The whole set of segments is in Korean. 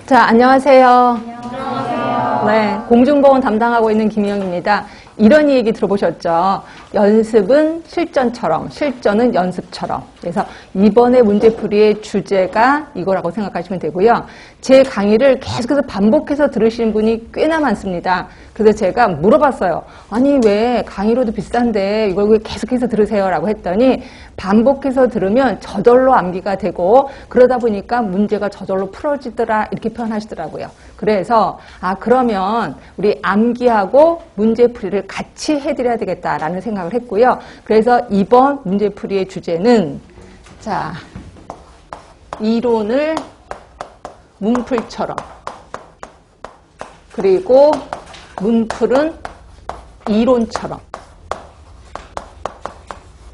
자, 안녕하세요. 안녕하세요. 네, 공중보건 담당하고 있는 김희영입니다. 이런 얘기 들어보셨죠? 연습은 실전처럼, 실전은 연습처럼. 그래서 이번에 문제풀이의 주제가 이거라고 생각하시면 되고요. 제 강의를 계속해서 반복해서 들으시는 분이 꽤나 많습니다. 그래서 제가 물어봤어요. 아니 왜 강의로도 비싼데 이걸 왜 계속해서 들으세요? 라고 했더니 반복해서 들으면 저절로 암기가 되고 그러다 보니까 문제가 저절로 풀어지더라 이렇게 표현하시더라고요. 그래서 그러면 우리 암기하고 문제풀이를 같이 해드려야 되겠다라는 생각을 했고요. 그래서 이번 문제풀이의 주제는 자 이론을 문풀처럼 그리고 문풀은 이론처럼.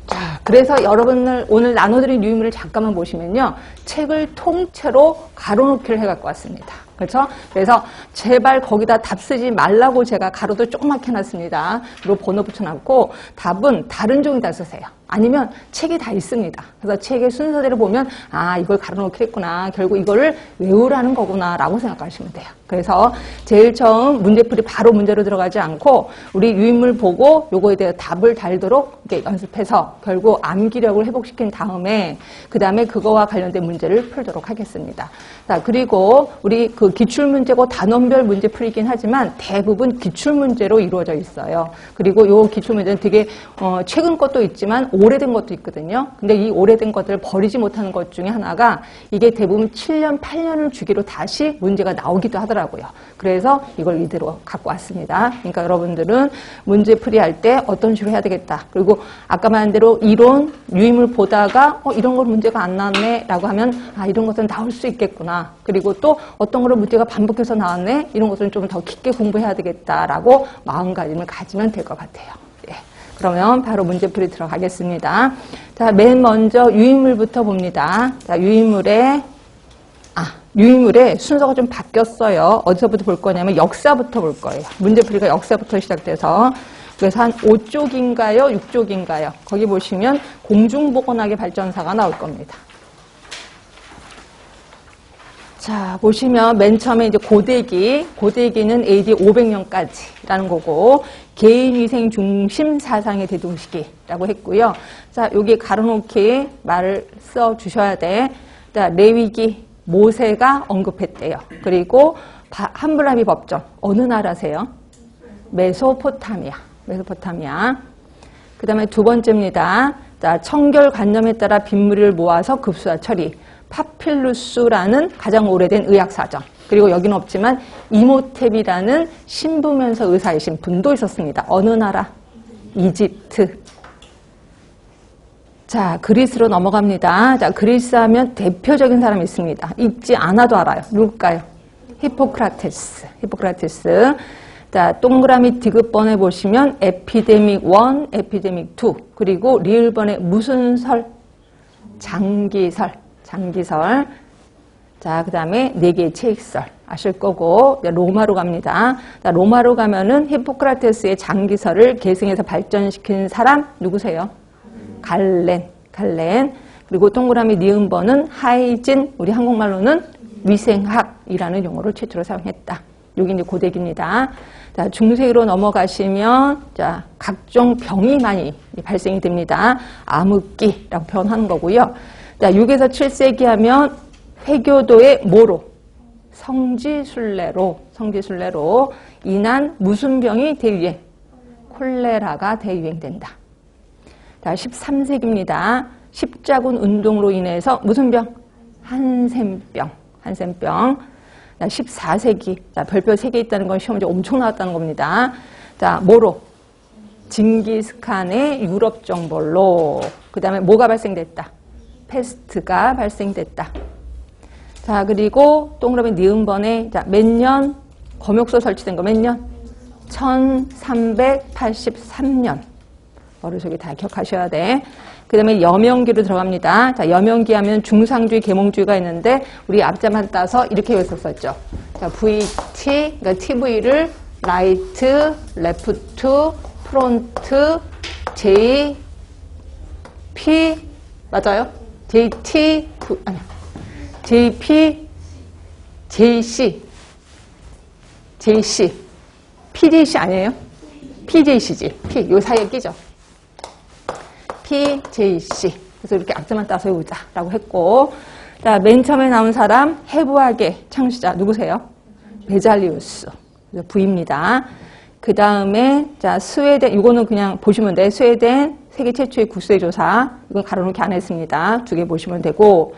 자, 그래서 여러분들 오늘 나눠드린 유인물을 잠깐만 보시면요. 책을 통째로 가로놓기를 해갖고 왔습니다. 그렇죠? 그래서 제발 거기다 답 쓰지 말라고 제가 가로도 조그맣게 해놨습니다. 그리고 번호 붙여놨고 답은 다른 종이다 쓰세요. 아니면 책이 다 있습니다. 그래서 책의 순서대로 보면 이걸 가로놓기로 했구나. 결국 이거를 외우라는 거구나 라고 생각하시면 돼요. 그래서 제일 처음 문제풀이 바로 문제로 들어가지 않고 우리 유인물 보고 요거에 대해 답을 달도록 이렇게 연습해서 결국 암기력을 회복시킨 다음에 그 다음에 그거와 관련된 문제를 풀도록 하겠습니다. 자, 그리고 우리 그 기출문제고 단원별 문제풀이긴 하지만 대부분 기출문제로 이루어져 있어요. 그리고 요 기출문제는 되게 최근 것도 있지만 오래된 것도 있거든요. 근데 이 오래된 것들을 버리지 못하는 것 중에 하나가 이게 대부분 7년, 8년을 주기로 다시 문제가 나오기도 하더라고요. 그래서 이걸 이대로 갖고 왔습니다. 그러니까 여러분들은 문제풀이 할 때 어떤 식으로 해야 되겠다. 그리고 아까 말한 대로 이론, 유인물 보다가 이런 건 문제가 안 나왔네 라고 하면 이런 것은 나올 수 있겠구나. 그리고 또 어떤 거로 문제가 반복해서 나왔네. 이런 것은 좀 더 깊게 공부해야 되겠다라고 마음가짐을 가지면 될 것 같아요. 그러면 바로 문제풀이 들어가겠습니다. 자, 맨 먼저 유인물부터 봅니다. 자, 유인물의 순서가 좀 바뀌었어요. 어디서부터 볼 거냐면 역사부터 볼 거예요. 문제풀이가 역사부터 시작돼서 그래서 한 5쪽인가요? 6쪽인가요? 거기 보시면 공중보건학의 발전사가 나올 겁니다. 자, 보시면 맨 처음에 이제 고대기는 AD 500년까지라는 거고, 개인위생 중심 사상의 대동시기라고 했고요. 자, 여기 가로놓기 말을 써 주셔야 돼. 자, 레위기, 모세가 언급했대요. 그리고 함무라비 법정, 어느 나라세요? 메소포타미아. 그 다음에 두 번째입니다. 자, 청결관념에 따라 빗물을 모아서 급수와 처리. 파필루스라는 가장 오래된 의학사전. 그리고 여기는 없지만 이모텝이라는 신부면서 의사이신 분도 있었습니다. 어느 나라? 이집트. 자, 그리스로 넘어갑니다. 자, 그리스 하면 대표적인 사람이 있습니다. 읽지 않아도 알아요. 누굴까요? 히포크라테스. 자, 동그라미 디귿번에 보시면 에피데믹 1, 에피데믹 2. 그리고 리을번에 무슨 설? 장기설. 자, 그 다음에 4개의 체익설 아실 거고, 로마로 갑니다. 자, 로마로 가면은 히포크라테스의 장기설을 계승해서 발전시킨 사람 누구세요? 갈렌. 그리고 동그라미 니은번은 하이진, 우리 한국말로는 위생학이라는 용어를 최초로 사용했다. 여기 이제 고대기입니다. 자, 중세기로 넘어가시면, 자, 각종 병이 많이 발생이 됩니다. 암흑기라고 표현하는 거고요. 자, 6에서 7세기 하면 회교도의 뭐로? 성지순례로 인한 무슨 병이 대유행? 콜레라가 대유행된다. 자, 13세기입니다. 십자군 운동으로 인해서 무슨 병? 한센병. 자, 14세기. 자, 별표 3개 있다는 건 시험 문제 엄청 나왔다는 겁니다. 자, 뭐로? 징기스칸의 유럽 정벌로. 그 다음에 뭐가 발생됐다? 패스트가 발생됐다. 자, 그리고 동그라미 니은번에 자, 몇 년? 검역소 설치된 거 몇 년? 1383년. 머릿속에 다 기억하셔야 돼. 그 다음에 여명기로 들어갑니다. 자, 여명기 하면 중상주의, 계몽주의가 있는데 우리 앞자만 따서 이렇게 외웠었죠. 자, VT, 그러니까 TV를 라이트, 레프트, 프론트, JP 맞아요? JP JC, PJC 아니에요? PJC지. P, 요 사이에 끼죠. PJC. 그래서 이렇게 앞자만 따서 외우자라고 했고, 자, 맨 처음에 나온 사람, 해부학의 창시자, 누구세요? 베잘리우스. V입니다. 그 다음에, 자, 스웨덴, 이거는 그냥 보시면 돼. 스웨덴 세계 최초의 국세조사. 이건 가로놓기 안 했습니다. 2개 보시면 되고,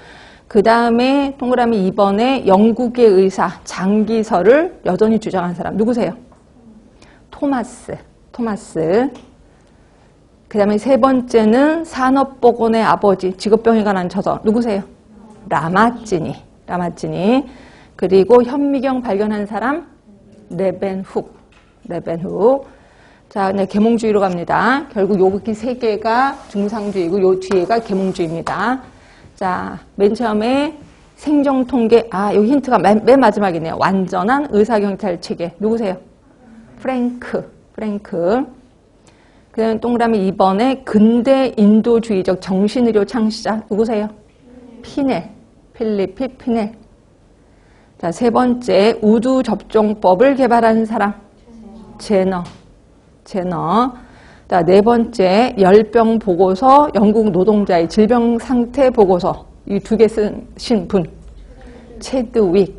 그 다음에 동그라미 2번에 영국의 의사, 장기설을 여전히 주장한 사람, 누구세요? 토마스. 그 다음에 세 번째는 산업복원의 아버지, 직업병에 관한 저서, 누구세요? 라마찌니. 그리고 현미경 발견한 사람, 레벤훅. 자, 네, 계몽주의로 갑니다. 결국 여기 세 개가 중상주의고 요 뒤에가 계몽주의입니다. 자, 맨 처음에 생정통계, 여기 힌트가 맨 마지막이네요. 완전한 의사경찰 체계. 누구세요? 프랭크. 그 다음에 동그라미 2번에 근대 인도주의적 정신의료 창시자. 누구세요? 필리피 피넬. 자, 세 번째, 우두 접종법을 개발한 사람. 제너. 자, 네 번째, 열병 보고서, 영국 노동자의 질병 상태 보고서. 이 2개 쓴 분. 체드윅.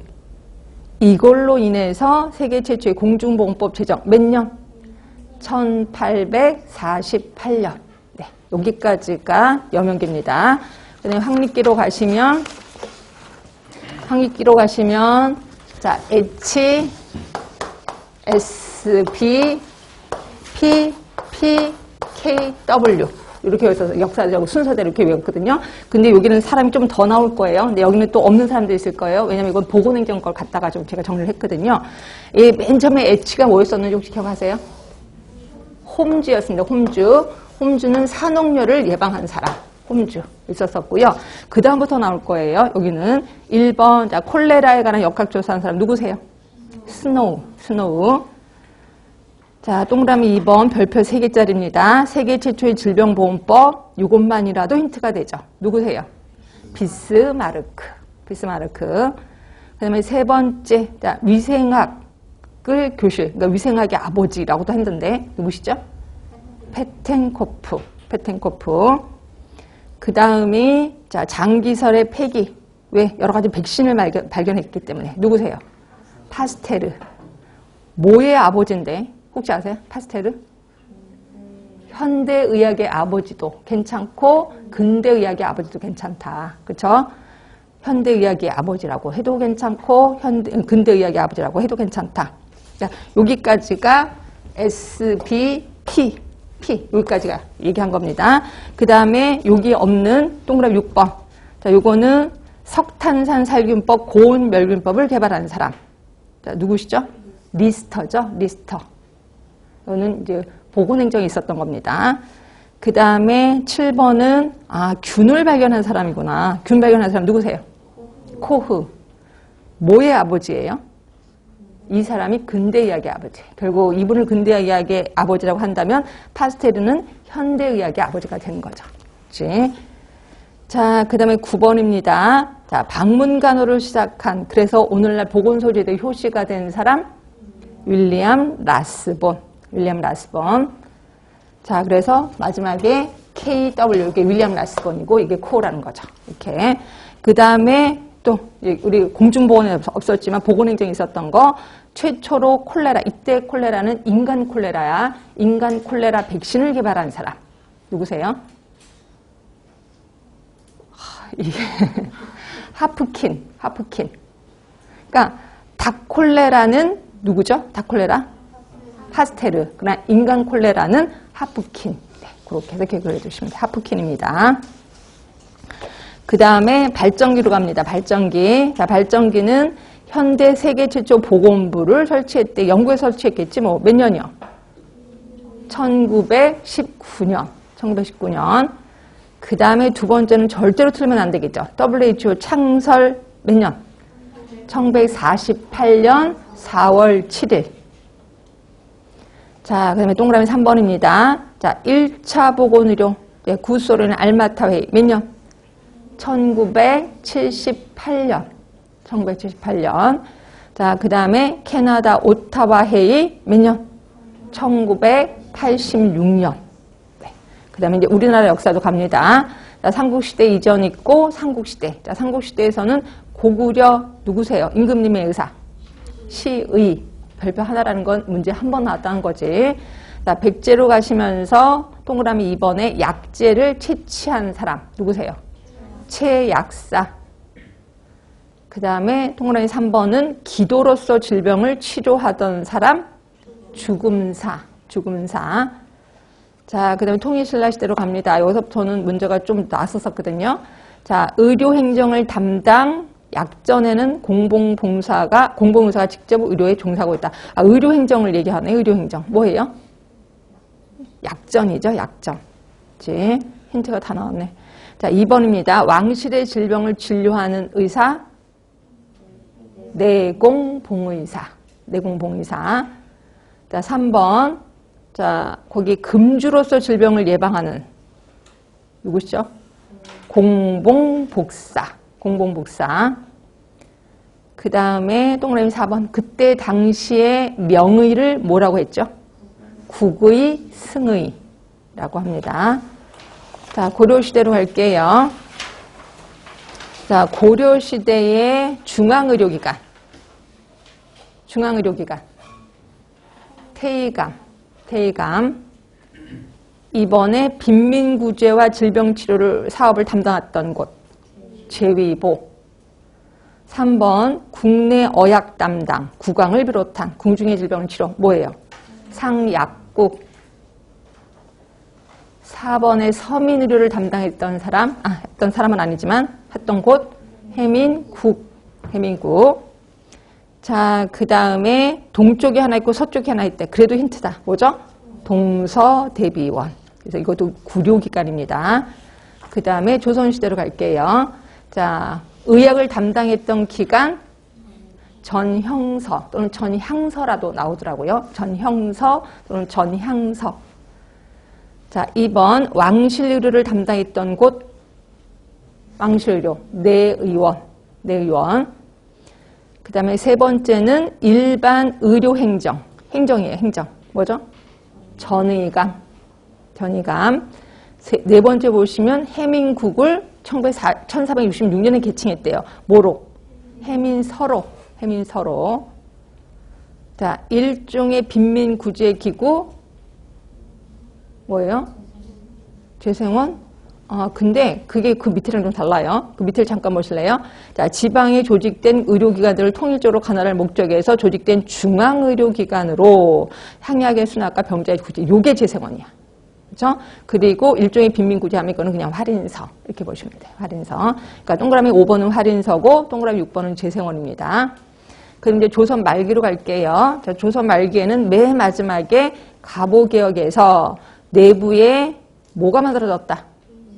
이걸로 인해서 세계 최초의 공중보건법 제정. 몇 년? 1848년. 네, 여기까지가 여명기입니다. 그 다음에 황리기로 가시면, 자, H, S, B, P, K, W. 이렇게 해서 역사적으로 순서대로 이렇게 외웠거든요. 근데 여기는 사람이 좀 더 나올 거예요. 근데 여기는 또 없는 사람들이 있을 거예요. 왜냐면 이건 보건행정 걸 갖다가 좀 제가 정리를 했거든요. 이 맨 처음에 H가 뭐였었는지 혹시 기억하세요? 홈즈였습니다. 홈즈는 산옥열을 예방한 사람. 홈즈 있었었고요. 그 다음부터 나올 거예요. 여기는 1번, 자, 콜레라에 관한 역학조사한 사람 누구세요? 스노우. 자, 동그라미 2번 별표 3개짜리입니다. 세계 최초의 질병보건법, 이것만이라도 힌트가 되죠. 누구세요? 비스마르크. 그 다음에 세 번째, 자, 위생학을 교실, 그러니까 위생학의 아버지라고도 했는데, 누구시죠? 페텐코프. 그 다음이, 자, 장기설의 폐기. 왜? 여러 가지 백신을 발견했기 때문에. 누구세요? 파스테르. 뭐의 아버지인데? 혹시 아세요? 파스테르? 현대의학의 아버지도 괜찮고 근대의학의 아버지도 괜찮다. 그렇죠? 현대의학의 아버지라고 해도 괜찮고 근대의학의 아버지라고 해도 괜찮다. 자, 여기까지가 S, B, P. 여기까지가 얘기한 겁니다. 그 다음에 여기 없는 동그라미 6번. 자, 요거는 석탄산 살균법, 고온 멸균법을 개발한 사람. 자, 누구시죠? 리스터죠? 이거는 이제 보건행정이 있었던 겁니다. 그 다음에 7번은, 균을 발견한 사람이구나. 균 발견한 사람 누구세요? 코흐. 뭐의 아버지예요? 이 사람이 근대의학의 아버지. 결국 이분을 근대의학의 아버지라고 한다면 파스테르는 현대의학의 아버지가 되는 거죠. 그치? 자, 그 다음에 9번입니다. 자, 방문간호를 시작한, 그래서 오늘날 보건소지대 효시가 된 사람, 윌리엄 라스본. 자, 그래서 마지막에 KW, 이게 윌리엄 라스본이고, 이게 코어라는 거죠. 이렇게. 그 다음에 또, 우리 공중보건에 없었지만 보건행정이 있었던 거, 최초로 콜레라, 이때 콜레라는 인간 콜레라야. 인간 콜레라 백신을 개발한 사람. 누구세요? 이게 하프킨. 그러니까 닭콜레라는 누구죠? 닭콜레라? 파스테르. 그러나 인간 콜레라는 하프킨. 네, 그렇게 해서 기억을 해주시면 돼요. 하프킨입니다. 그 다음에 발전기로 갑니다. 발전기. 자, 발전기는 현대 세계 최초 보건부를 설치했대. 영국에 설치했겠지 뭐. 몇 년이요? 1919년. 그 다음에 두 번째는 절대로 틀리면 안 되겠죠. WHO 창설 몇 년? 1948년 4월 7일. 자, 그 다음에 동그라미 3번입니다. 자, 1차 보건의료. 네, 구소련의 알마타 회의. 몇 년? 1978년. 1978년. 자, 그 다음에 캐나다 오타와 회의 몇 년? 1986년. 네. 그 다음에 이제 우리나라 역사도 갑니다. 자, 삼국시대 이전 있고 삼국시대. 자, 삼국시대에서는 고구려 누구세요? 임금님의 의사. 시의. 별표 하나라는 건 문제 한 번 나왔다는 거지. 자, 백제로 가시면서 동그라미 2번에 약제를 채취한 사람 누구세요? 채약사. 그 다음에 동그라미 3번은 기도로서 질병을 치료하던 사람 죽음사. 죽음사. 자, 그 다음에 통일신라 시대로 갑니다. 여기서부터는 문제가 좀 나섰었거든요. 자, 의료행정을 담당 약전에는 공봉봉사가 직접 의료에 종사하고 있다. 아, 의료행정을 얘기하네. 의료행정. 뭐예요? 약전이죠. 약전. 그치? 힌트가 다 나왔네. 자, 2번입니다. 왕실의 질병을 진료하는 의사 내공봉의사. 내공봉의사. 자, 3번. 자, 거기 금주로서 질병을 예방하는 누구시죠? 공봉복사. 공봉복사. 그 다음에 동그라미 4번. 그때 당시의 명의를 뭐라고 했죠? 국의, 승의라고 합니다. 자, 고려시대로 갈게요. 자, 고려시대의 중앙의료기관. 중앙의료기관. 태의감. 태의감. 이번에 빈민구제와 질병치료를 사업을 담당했던 곳. 제위보. 3번 국내 어약 담당. 구강을 비롯한 궁중의 질병을 치료. 뭐예요? 상약국. 4번에 서민의료를 담당했던 사람, 했던 사람은 아니지만 했던 곳 해민국. 해민국. 자, 그 다음에 동쪽에 하나 있고 서쪽에 하나 있대. 그래도 힌트다. 뭐죠? 동서대비원. 그래서 이것도 구료기관입니다. 그 다음에 조선시대로 갈게요. 자, 의학을 담당했던 기관 전형서 또는 전향서라도 나오더라고요. 전형서 또는 전향서. 자, 2번 왕실의료를 담당했던 곳 왕실의료 내의원. 내의원. 그 다음에 세 번째는 일반 의료행정. 행정이에요. 행정. 뭐죠? 전의감. 전의감. 네 번째 보시면 해민국을 1466년에 개칭했대요. 뭐로? 해민서로. 해민서로. 자, 일종의 빈민구제기구 뭐예요? 재생원? 근데 그게 그 밑에랑 좀 달라요. 그 밑을 잠깐 보실래요? 자, 지방에 조직된 의료기관들을 통일적으로 관할할 목적에서 조직된 중앙의료기관으로 향약의 순학과 병자의 구제. 요게 재생원이야. 그렇죠? 그리고 일종의 빈민구제하면 이거는 그냥 활인서. 이렇게 보시면 돼요. 활인서. 그러니까 동그라미 5번은 활인서고 동그라미 6번은 재생원입니다. 그럼 이제 조선 말기로 갈게요. 자, 조선 말기에는 맨 마지막에 가보개혁에서 내부에 뭐가 만들어졌다?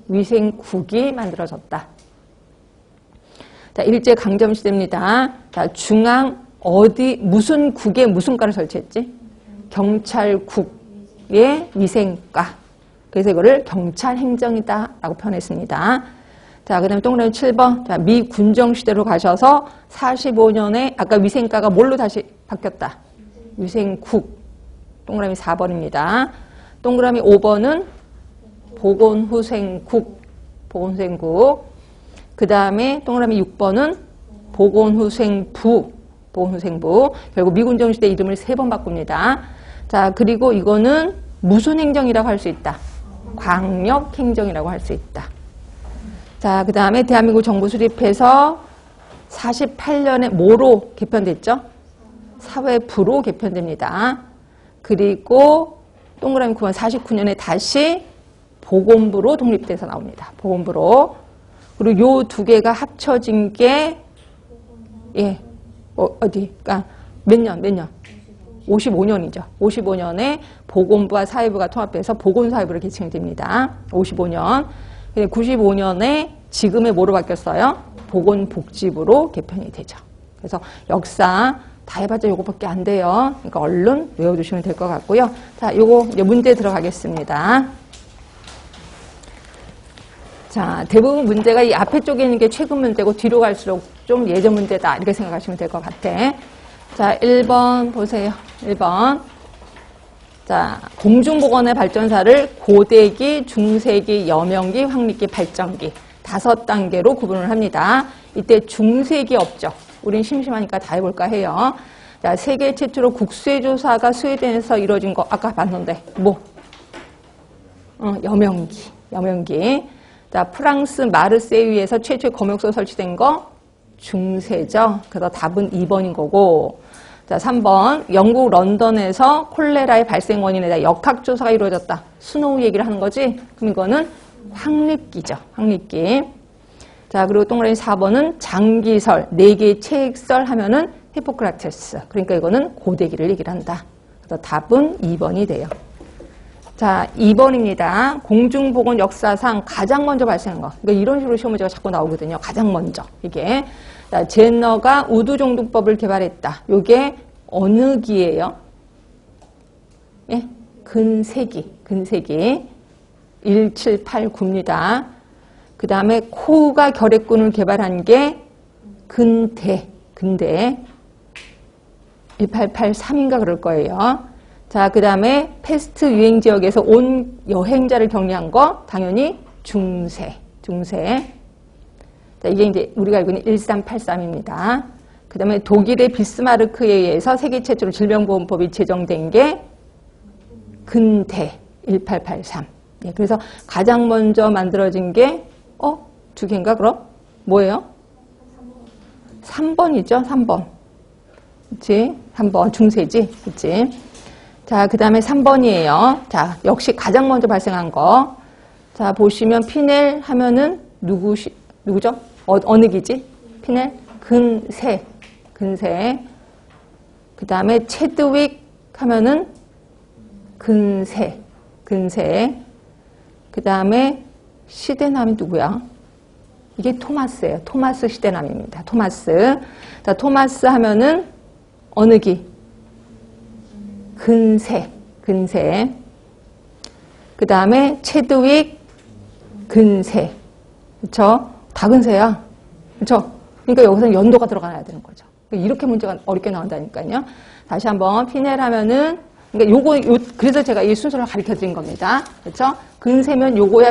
위생국이 만들어졌다. 자, 일제강점시대입니다. 자, 중앙 무슨 국에 무슨 과를 설치했지? 경찰국의 위생과. 그래서 이거를 경찰행정이다 라고 표현했습니다. 자, 그 다음에 동그라미 7번. 자, 미 군정시대로 가셔서 45년에 아까 위생과가 뭘로 다시 바뀌었다? 위생국. 동그라미 4번입니다. 동그라미 5번은 보건후생국. 보건후생국. 그 다음에 동그라미 6번은 보건후생부. 보건후생부. 결국 미군정시대 이름을 3번 바꿉니다. 자, 그리고 이거는 무슨 행정이라고 할 수 있다? 광역행정이라고 할 수 있다. 자, 그 다음에 대한민국 정부 수립해서 48년에 뭐로 개편됐죠? 사회부로 개편됩니다. 그리고 동그라미 9번 49년에 다시 보건부로 독립돼서 나옵니다. 보건부로. 그리고 요 두 개가 합쳐진 게 그러니까 몇 년? 55년이죠. 55년에 보건부와 사회부가 통합해서 보건사회부로 개칭이 됩니다. 55년. 95년에 지금의 뭐로 바뀌었어요? 보건복지부로 개편이 되죠. 그래서 역사 다 해봤자 요거밖에 안 돼요. 그러니까 얼른 외워두시면 될 것 같고요. 자, 요거 이제 문제 들어가겠습니다. 자, 대부분 문제가 이 앞에 쪽에 있는 게 최근 문제고 뒤로 갈수록 좀 예전 문제다. 이렇게 생각하시면 될 것 같아. 자, 1번 보세요. 1번. 자, 공중보건의 발전사를 고대기, 중세기, 여명기, 황리기, 발전기 5단계로 구분을 합니다. 이때 중세기 업적. 우린 심심하니까 다 해볼까 해요. 자, 세계 최초로 국세조사가 스웨덴에서 이루어진 거 아까 봤는데 뭐? 여명기. 자, 프랑스 마르세유에서 최초의 검역소 설치된 거 중세죠. 그래서 답은 2번인 거고. 자, 3번. 영국 런던에서 콜레라의 발생 원인에 대한 역학조사가 이루어졌다. 스노우 얘기를 하는 거지? 그럼 이거는 황립기죠. 황립기. 자, 그리고 동그라미 4번은 장기설, 4개의 책설 하면은 히포크라테스. 그러니까 이거는 고대기를 얘기를 한다. 그래서 답은 2번이 돼요. 자, 2번입니다. 공중보건 역사상 가장 먼저 발생한 거. 그러니까 이런 식으로 시험 문제가 자꾸 나오거든요. 가장 먼저. 이게. 자, 제너가 우두종등법을 개발했다. 이게 어느 기예요? 예? 근세기. 1789입니다. 그 다음에 코우가 결핵군을 개발한 게 근대. 1883인가 그럴 거예요. 자, 그 다음에 패스트 유행 지역에서 온 여행자를 격리한 거 당연히 중세. 자, 이게 이제 우리가 알고 있는 1383입니다. 그 다음에 독일의 비스마르크에 의해서 세계 최초로 질병보건법이 제정된 게 근대 1883. 예, 그래서 가장 먼저 만들어진 게 2개인가 그럼? 뭐예요? 3번이죠. 3번. 그치? 3번 중세지. 그치? 자, 그 다음에 3번이에요. 자, 역시 가장 먼저 발생한 거. 자, 보시면 피넬 하면은 누구죠? 어느 기지? 피넬? 근세. 그 다음에 체드윅 하면은 근세. 그 다음에 시대남이 누구야? 이게 토마스예요. 토마스 시대남입니다. 토마스. 자, 토마스 하면은 어느 기? 근세. 그 다음에 체드윅 근세. 그쵸? 다 근세야. 그쵸? 그러니까 여기서는 연도가 들어가야 되는 거죠. 이렇게 문제가 어렵게 나온다니까요. 다시 한번 피넬 하면은, 그러니까 그래서 제가 이 순서를 가르쳐 드린 겁니다. 그쵸? 근세면 요거야.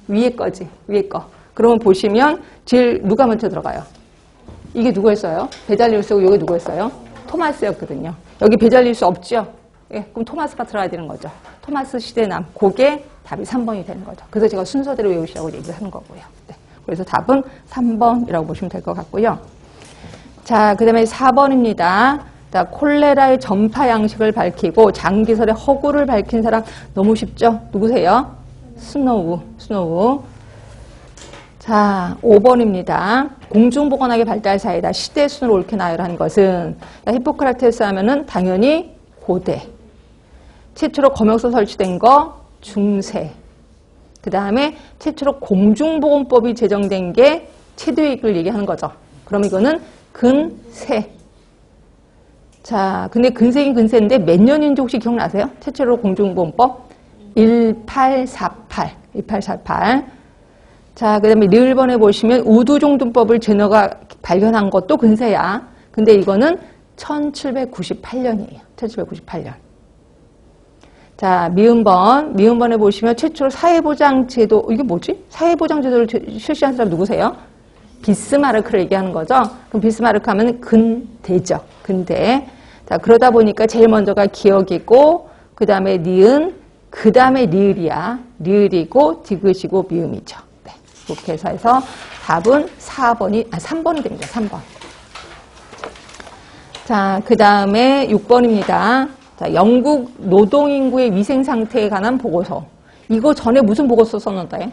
위에 거지. 위에 거. 그러면 보시면 제일 누가 먼저 들어가요? 이게 누구였어요? 베잘리우스고 이게 누구였어요? 토마스였거든요. 여기 베잘리우스 없죠? 예, 그럼 토마스가 들어가야 되는 거죠. 토마스 시대남. 그게 답이 3번이 되는 거죠. 그래서 제가 순서대로 외우시라고 얘기를 하는 거고요. 네. 그래서 답은 3번이라고 보시면 될 것 같고요. 자, 그 다음에 4번입니다. 자, 콜레라의 전파 양식을 밝히고 장기설의 허구를 밝힌 사람 너무 쉽죠? 누구세요? 스노우. 자, 5번입니다. 공중보건학의 발달 사이다. 시대 순으로 옳게 나열한 것은 히포크라테스 하면은 당연히 고대. 최초로 검역소 설치된 거 중세. 그 다음에 최초로 공중보건법이 제정된 게 체드윅을 얘기하는 거죠. 그럼 이거는 근세. 자, 근데 근세긴 근세인데 몇 년인지 혹시 기억나세요? 최초로 공중보건법 1848. 자, 그 다음에 르번에 보시면 우두종등법을 제너가 발견한 것도 근세야. 근데 이거는 1798년이에요. 1798년. 자, 미음번에 보시면 최초로 사회보장제도, 이게 뭐지? 사회보장제도를 실시한 사람 누구세요? 비스마르크를 얘기하는 거죠. 그럼 비스마르크 하면 근대죠. 근대. 자, 그러다 보니까 제일 먼저가 기억이고, 그 다음에 니은, 그 다음에 리을이야. 리을이고, 디귿이고, 미음이죠. 네. 그렇게 해서 답은 3번이 됩니다. 3번. 자, 그 다음에 6번입니다. 자, 영국 노동인구의 위생 상태에 관한 보고서. 이거 전에 무슨 보고서 썼는데?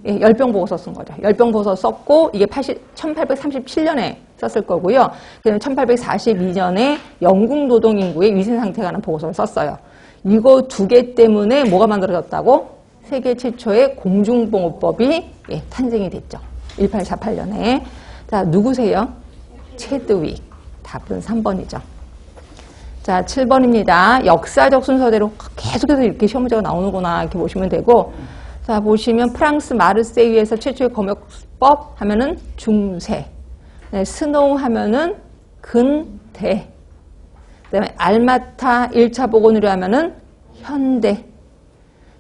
예, 열병 보고서 쓴 거죠. 열병 보고서 썼고, 이게 1837년에 썼을 거고요. 그다음에 1842년에 영국 노동인구의 위생 상태에 관한 보고서를 썼어요. 이거 2개 때문에 뭐가 만들어졌다고? 세계 최초의 공중보건법이 탄생이 됐죠. 1848년에. 자, 누구세요? 체드윅. 답은 3번이죠. 자, 7번입니다. 역사적 순서대로 계속해서 이렇게 시험 문제가 나오는구나 이렇게 보시면 되고, 자, 보시면 프랑스 마르세유에서 최초의 검역법 하면은 중세. 네, 스노우 하면은 근대. 그다음에 알마타 1차 보건의료 하면은 현대.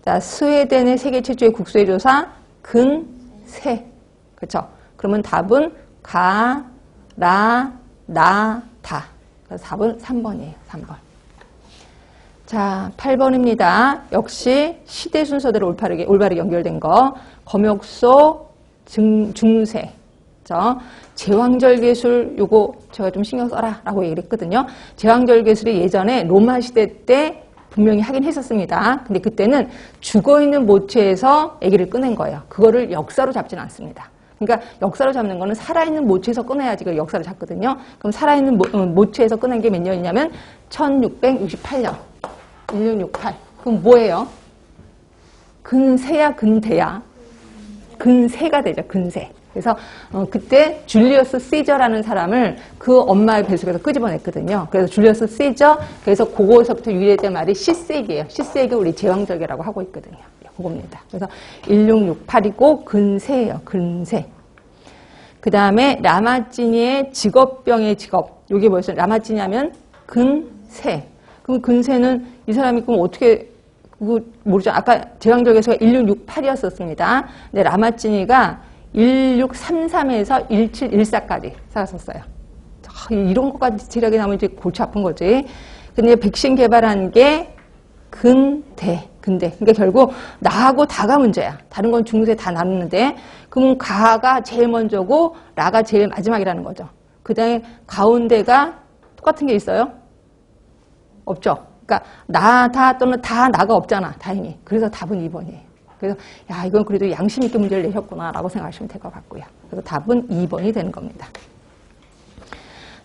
자, 스웨덴의 세계 최초의 국소의 조사 근세. 그렇죠? 그러면 답은 가, 라, 나, 다. 그래서 답은 3번이에요. 3번. 자, 8번입니다. 역시 시대 순서대로 올바르게 연결된 거. 검역소 중세. 제왕절개술 요거 제가 좀 신경 써라 라고 얘기를 했거든요. 제왕절개술이 예전에 로마 시대 때 분명히 하긴 했었습니다. 근데 그때는 죽어있는 모체에서 아기를 꺼낸 거예요. 그거를 역사로 잡지는 않습니다. 그러니까 역사로 잡는 거는 살아있는 모체에서 꺼내야지 그걸 역사로 잡거든요. 그럼 살아있는 모체에서 꺼낸 게 몇 년이냐면 1668년. 1668. 그럼 뭐예요? 근세야 근대야? 근세가 되죠. 근세. 그래서 그때 줄리어스 시저라는 사람을 그 엄마의 뱃속에서 끄집어냈거든요. 그래서 줄리어스 시저, 그래서 그거에서부터 유래된 말이 시세기예요. 시세기 우리 제왕절개라고 하고 있거든요. 그겁니다. 그래서 1668이고 근세예요. 근세. 그 다음에 라마찌니의 직업병의 직업. 이게 뭐였어요? 라마찌니 하면 근세. 그럼 근세는 이 사람이 그럼 어떻게 그거 모르죠. 아까 제왕절개서가 1668이었었습니다. 근데 라마찌니가 1633에서 1714까지 살았었어요. 이런 것까지 지략이 나면 이제 골치 아픈 거지. 근데 백신 개발한 게 근대. 그러니까 결국 나하고 다가 문제야. 다른 건 중세 다 나누는데, 그럼 가가 제일 먼저고 라가 제일 마지막이라는 거죠. 그 다음에 가운데가 똑같은 게 있어요? 없죠. 그러니까 나 또는 다 나가 없잖아. 다행히. 그래서 답은 2번이에요. 그래서 야, 이건 그래도 양심 있게 문제를 내셨구나 라고 생각하시면 될 것 같고요. 그래서 답은 2번이 되는 겁니다.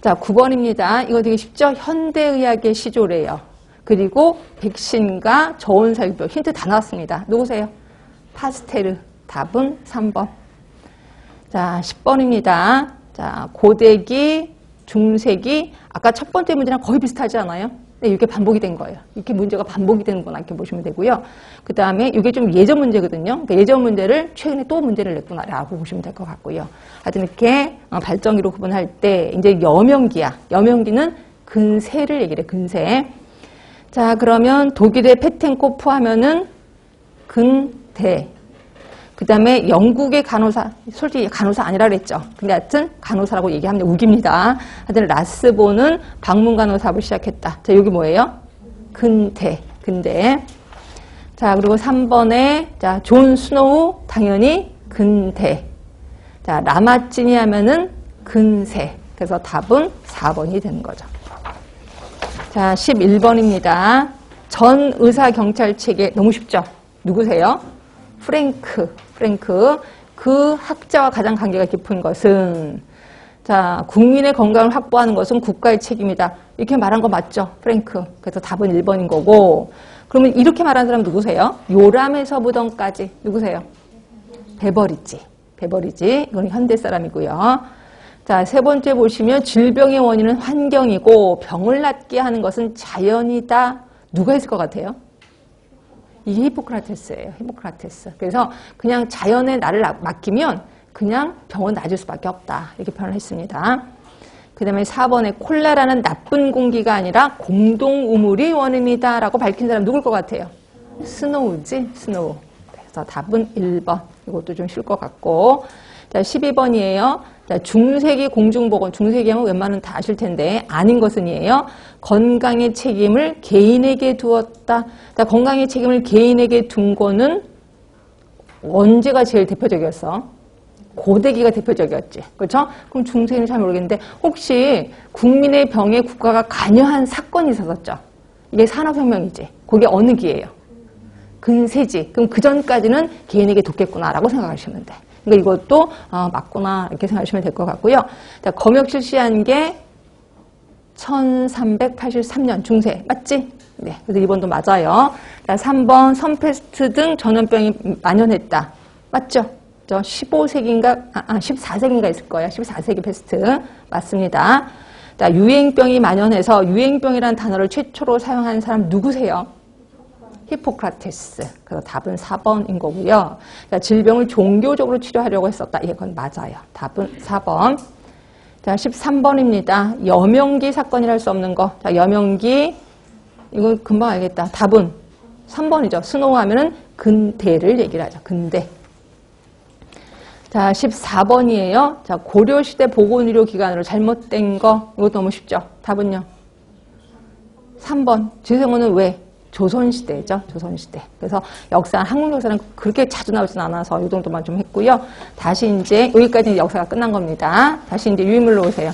자, 9번입니다. 이거 되게 쉽죠? 현대의학의 시조래요. 그리고 백신과 저온살균 힌트 다 나왔습니다. 누구세요? 파스테르. 답은 3번. 자, 10번입니다. 자, 고대기, 중세기. 아까 첫 번째 문제랑 거의 비슷하지 않아요? 네, 이게 반복이 된 거예요. 이렇게 문제가 반복이 되는구나 이렇게 보시면 되고요. 그 다음에 이게 좀 예전 문제거든요. 그러니까 예전 문제를 최근에 또 문제를 냈구나라고 보시면 될 것 같고요. 하여튼 이렇게 발정기로 구분할 때 이제 여명기야. 여명기는 근세를 얘기를 해. 근세. 자, 그러면 독일의 페텐코프 하면은 근대. 그 다음에 영국의 간호사, 솔직히 간호사 아니라 그랬죠. 근데 하여튼 간호사라고 얘기하면 우깁니다. 하여튼 라스보는 방문 간호사업을 시작했다. 자, 여기 뭐예요? 근대. 자, 그리고 3번에, 자, 존 스노우, 당연히 근대. 자, 라마찌니 하면은 근세. 그래서 답은 4번이 되는 거죠. 자, 11번입니다. 전 의사 경찰 체계, 너무 쉽죠? 누구세요? 프랭크. 그 학자와 가장 관계가 깊은 것은, 자, 국민의 건강을 확보하는 것은 국가의 책임이다. 이렇게 말한 거 맞죠? 프랭크. 그래서 답은 1번인 거고. 그러면 이렇게 말한 사람 누구세요? 요람에서부턴까지. 누구세요? 베버리지. 이건 현대 사람이고요. 자, 세 번째 보시면 질병의 원인은 환경이고 병을 낫게 하는 것은 자연이다. 누가 했을 것 같아요? 이게 히포크라테스예요. 히포크라테스. 그래서 그냥 자연에 나를 맡기면 그냥 병은 나아질 수밖에 없다. 이렇게 표현을 했습니다. 그 다음에 4번에 콜레라는 나쁜 공기가 아니라 공동우물이 원인이다 라고 밝힌 사람 누굴 것 같아요? 스노우지? 스노우. 그래서 답은 1번. 이것도 좀 쉴 것 같고. 자, 12번이에요. 자, 중세기 공중보건. 중세기 하면 웬만하면 다 아실 텐데 아닌 것은이에요. 건강의 책임을 개인에게 두었다. 자, 건강의 책임을 개인에게 둔 거는 언제가 제일 대표적이었어? 고대기가 대표적이었지. 그렇죠? 그럼 중세기는 잘 모르겠는데 혹시 국민의 병에 국가가 관여한 사건이 있었었죠? 이게 산업혁명이지. 그게 어느 기예요? 근세지. 그럼 그 전까지는 개인에게 뒀겠구나라고 생각하시면 돼. 그러니까 이것도 맞구나 이렇게 생각하시면 될 것 같고요. 자, 검역 실시한 게 1383년 중세 맞지? 네, 그래서 2번도 맞아요. 자, 3번 선페스트 등 전염병이 만연했다. 맞죠? 저 15세기인가 14세기인가 있을 거예요. 14세기 페스트 맞습니다. 자, 유행병이 만연해서 유행병이라는 단어를 최초로 사용한 사람 누구세요? 히포크라테스. 그래서 답은 4번인 거고요. 자, 질병을 종교적으로 치료하려고 했었다. 이건 맞아요. 답은 4번. 자, 13번입니다. 여명기 사건이라 할 수 없는 거. 자, 여명기. 이건 금방 알겠다. 답은 3번이죠. 스노우 하면은 근대를 얘기를 하죠. 근대. 자, 14번이에요. 자, 고려시대 보건의료기관으로 잘못된 거. 이것도 너무 쉽죠. 답은요. 3번. 지성호는 왜? 조선시대죠. 조선시대. 그래서 역사, 한국 역사는 그렇게 자주 나오진 않아서 이 정도만 좀 했고요. 다시 이제 여기까지 역사가 끝난 겁니다. 다시 이제 유인물로 오세요.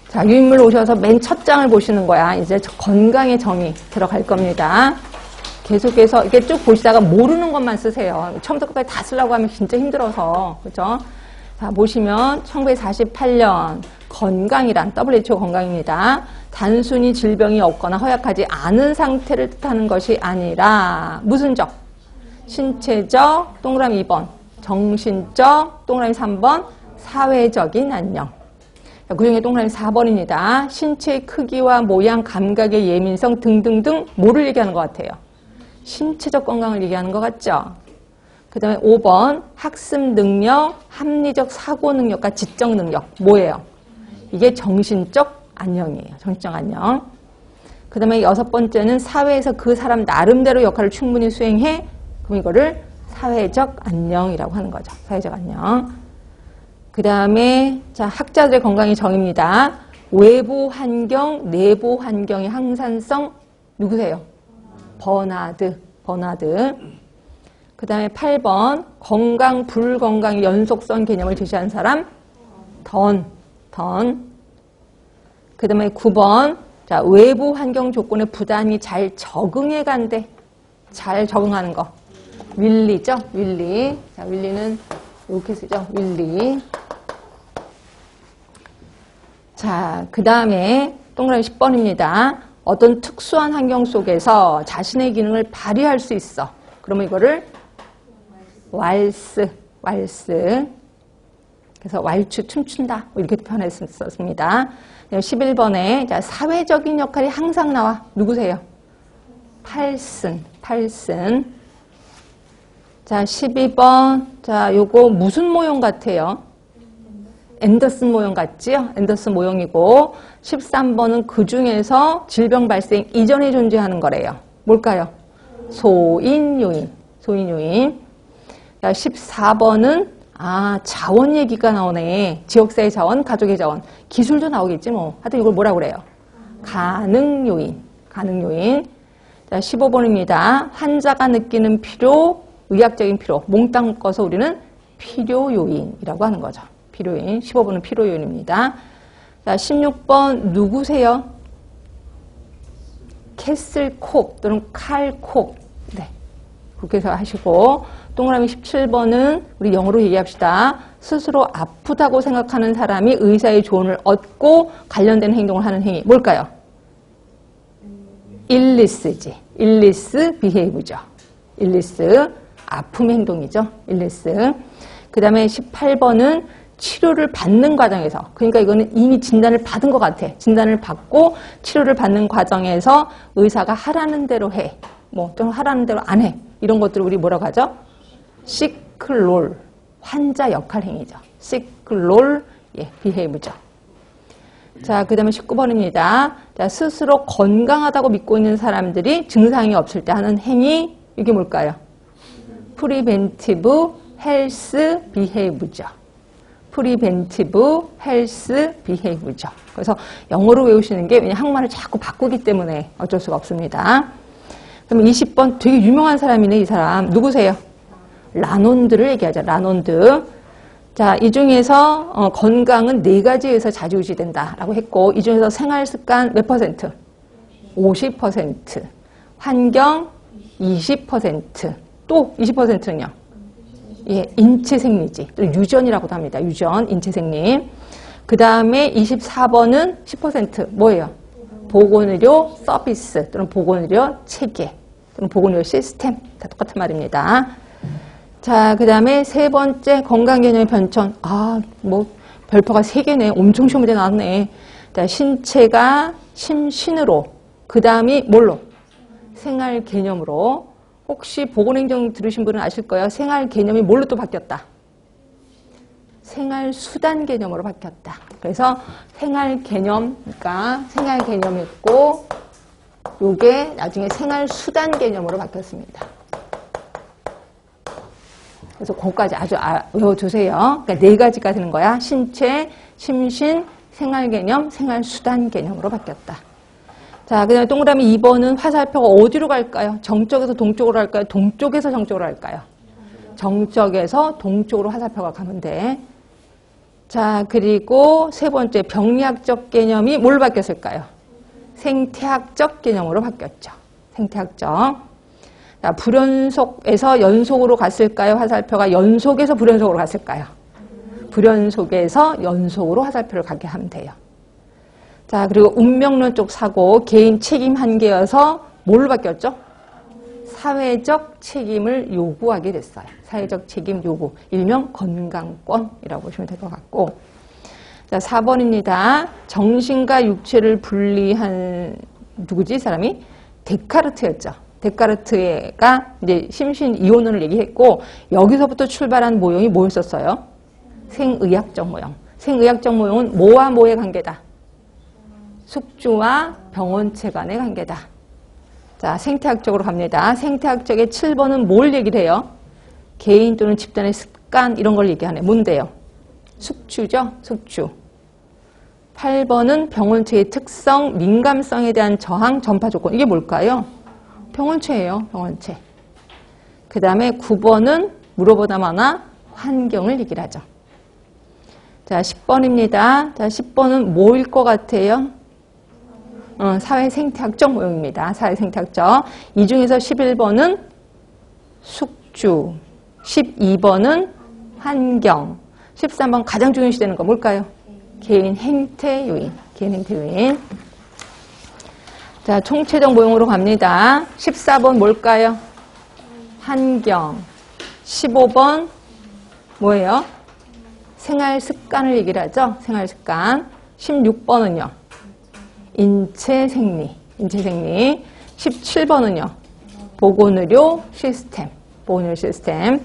자, 유인물로 오셔서 맨 첫 장을 보시는 거야. 이제 건강의 정의 들어갈 겁니다. 계속해서 이렇게 쭉 보시다가 모르는 것만 쓰세요. 처음부터 끝까지 다 쓰려고 하면 진짜 힘들어서. 그죠? 자, 보시면 1948년 건강이란 WHO 건강입니다. 단순히 질병이 없거나 허약하지 않은 상태를 뜻하는 것이 아니라 무슨 적? 신체적 동그라미 2번, 정신적 동그라미 3번, 사회적인 안녕. 그 중에 동그라미 4번입니다. 신체의 크기와 모양, 감각의 예민성 등등등 뭐를 얘기하는 것 같아요? 신체적 건강을 얘기하는 것 같죠? 그 다음에 5번 학습 능력, 합리적 사고 능력과 지적 능력 뭐예요? 이게 정신적 안녕이에요. 정신적 안녕. 그 다음에 6번째는 사회에서 그 사람 나름대로 역할을 충분히 수행해. 그럼 이거를 사회적 안녕이라고 하는 거죠. 사회적 안녕. 그 다음에 자 학자들의 건강의 정의입니다. 외부 환경, 내부 환경의 항산성 누구세요? 버나드. 그 다음에 8번 건강, 불건강의 연속성 개념을 제시한 사람 던. 그 다음에 9번 자 외부 환경 조건에 부단히 잘 적응해 간대. 잘 적응하는 거. 윌리죠? 윌리. 자, 윌리는 이렇게 쓰죠? 윌리. 자, 그 다음에 동그라미 10번입니다. 어떤 특수한 환경 속에서 자신의 기능을 발휘할 수 있어. 그러면 이거를 왈스. 그래서 왈츠 춤춘다. 이렇게 표현했었습니다. 11번에 자, 사회적인 역할이 항상 나와. 누구세요? 팔슨. 자, 12번. 자, 요거 무슨 모형 같아요? 앤더슨 모형 같지요? 앤더슨 모형이고 13번은 그 중에서 질병 발생 이전에 존재하는 거래요. 뭘까요? 소인 요인. 자, 14번은 자원 얘기가 나오네. 지역사회 자원, 가족의 자원. 기술도 나오겠지 뭐. 하여튼 이걸 뭐라고 그래요? 가능 요인. 자, 15번입니다. 환자가 느끼는 필요, 의학적인 필요. 몽땅 묶어서 우리는 필요 요인이라고 하는 거죠. 필요 요인. 15번은 필요 요인입니다. 자, 16번 누구세요? 캐슬콕 또는 칼콕. 네. 그렇게 해서 하시고 동그라미 17번은 우리 영어로 얘기합시다. 스스로 아프다고 생각하는 사람이 의사의 조언을 얻고 관련된 행동을 하는 행위. 뭘까요? 일리스지. 일리스 비헤이브죠. 일리스. 아픔의 행동이죠. 일리스. 그 다음에 18번은 치료를 받는 과정에서, 그러니까 이거는 이미 진단을 받은 것 같아. 진단을 받고 치료를 받는 과정에서 의사가 하라는 대로 해. 좀 하라는 대로 안 해. 이런 것들을 우리 뭐라고 하죠? 시클롤. 환자 역할 행위죠. 시클롤, 비헤이브죠. 자, 그 다음에 19번입니다. 자, 스스로 건강하다고 믿고 있는 사람들이 증상이 없을 때 하는 행위, 이게 뭘까요? 프리벤티브 헬스 비헤이브죠. 프리벤티브 헬스 비헤이브죠. 그래서 영어로 외우시는 게 왜냐면 한국말을 자꾸 바꾸기 때문에 어쩔 수가 없습니다. 그럼 20번 되게 유명한 사람이네, 이 사람. 누구세요? 라논드를 얘기하자. 라논드. 자, 이 중에서 건강은 4가지에서 좌지우지된다라고 했고, 이 중에서 생활습관 몇 퍼센트? 50%. 환경 20%. 또 20%는요? 인체생리지. 또 유전이라고도 합니다. 유전, 인체생리. 그 다음에 24번은 10% 뭐예요? 보건의료 서비스 또는 보건의료 체계 또는 보건의료 시스템. 다 똑같은 말입니다. 자, 그 다음에 3번째 건강개념의 변천. 별표가 3개네. 엄청 시험 문제 나왔네. 자, 신체가 심신으로. 그 다음이 뭘로? 생활 개념으로. 혹시 보건행정 들으신 분은 아실 거예요. 생활 개념이 뭘로 또 바뀌었다? 생활 수단 개념으로 바뀌었다. 그래서 생활 개념, 그러니까 생활 개념이 있고 요게 나중에 생활 수단 개념으로 바뀌었습니다. 그래서 그거까지 아주 외워두세요. 그러니까 4가지가 되는 거야. 신체, 심신, 생활 개념, 생활 수단 개념으로 바뀌었다. 자, 그 다음에 동그라미 2번은 화살표가 어디로 갈까요? 정쪽에서 동쪽으로 갈까요? 동쪽에서 정쪽으로 갈까요? 정쪽에서 동쪽으로 화살표가 가면 돼. 자, 그리고 3번째 병리학적 개념이 뭘로 바뀌었을까요? 생태학적 개념으로 바뀌었죠. 생태학적. 자, 불연속에서 연속으로 갔을까요? 화살표가 연속에서 불연속으로 갔을까요? 불연속에서 연속으로 화살표를 가게 하면 돼요. 자, 그리고 운명론 쪽 사고 개인 책임 한계여서 뭘로 바뀌었죠? 사회적 책임을 요구하게 됐어요. 사회적 책임 요구. 일명 건강권이라고 보시면 될 것 같고. 자, 4번입니다. 정신과 육체를 분리한 누구지? 사람이? 데카르트였죠. 데카르트가 이제 심신 이원론을 얘기했고 여기서부터 출발한 모형이 뭐였었어요? 생의학적 모형. 생의학적 모형은 뭐와 뭐의 관계다? 숙주와 병원체 간의 관계다. 자, 생태학적으로 갑니다. 생태학적의 7번은 뭘 얘기를 해요? 개인 또는 집단의 습관 이런 걸 얘기하네. 뭔데요? 숙주죠? 숙주. 8번은 병원체의 특성, 민감성에 대한 저항, 전파 조건. 이게 뭘까요? 병원체예요. 병원체. 그 다음에 9번은 물어보다 많아 환경을 얘기를 하죠. 자, 10번입니다. 자, 10번은 뭐일 것 같아요? 사회생태학적 모형입니다. 사회생태학적. 이 중에서 11번은 숙주, 12번은 환경, 13번 가장 중요시되는 거 뭘까요? 개인 행태 요인. 개인 행태 요인. 자, 총체적 모형으로 갑니다. 14번 뭘까요? 환경. 15번 뭐예요? 생활 습관을 얘기를 하죠. 생활 습관. 16번은요. 인체 생리. 인체 생리. 17번은요. 보건의료 시스템. 보건의료 시스템.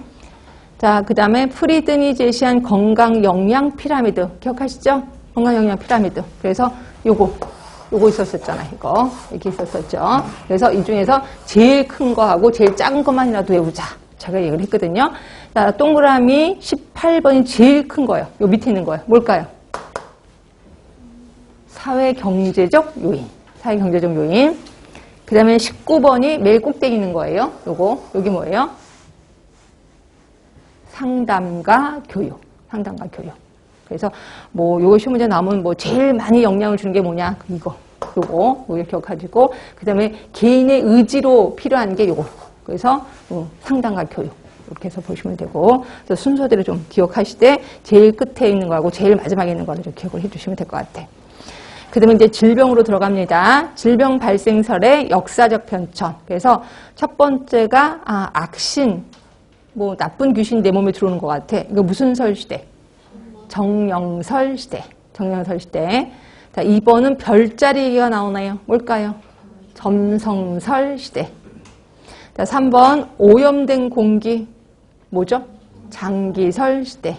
자, 그 다음에 프리든이 제시한 건강 영양 피라미드. 기억하시죠? 건강 영양 피라미드. 그래서 요거 있었었잖아. 이거. 이렇게 있었었죠. 그래서 이 중에서 제일 큰 거하고 제일 작은 것만이라도 외우자. 제가 얘기를 했거든요. 자, 동그라미 18번이 제일 큰 거예요. 요 밑에 있는 거예요. 뭘까요? 사회경제적 요인. 사회경제적 요인. 그 다음에 19번이 매일 꼭대기 있는 거예요. 여기 뭐예요? 상담과 교육. 상담과 교육. 그래서 요거 시험 문제 나오면 제일 많이 영향을 주는 게 뭐냐? 요거 기억하시고, 그 다음에 개인의 의지로 필요한 게 요거. 그래서 상담과 교육. 이렇게 해서 보시면 되고, 그래서 순서대로 좀 기억하시되, 제일 끝에 있는 거하고 제일 마지막에 있는 거를 좀 기억을 해주시면 될 것 같아. 그 다음에 이제 질병으로 들어갑니다. 질병 발생설의 역사적 편찬. 그래서 첫 번째가, 악신, 나쁜 귀신이 내 몸에 들어오는 것 같아. 이거 무슨 설 시대? 정령설 시대. 정령설 시대. 자, 2번은 별자리 얘기가 나오나요? 뭘까요? 점성설 시대. 자, 3번 오염된 공기. 뭐죠? 장기설 시대.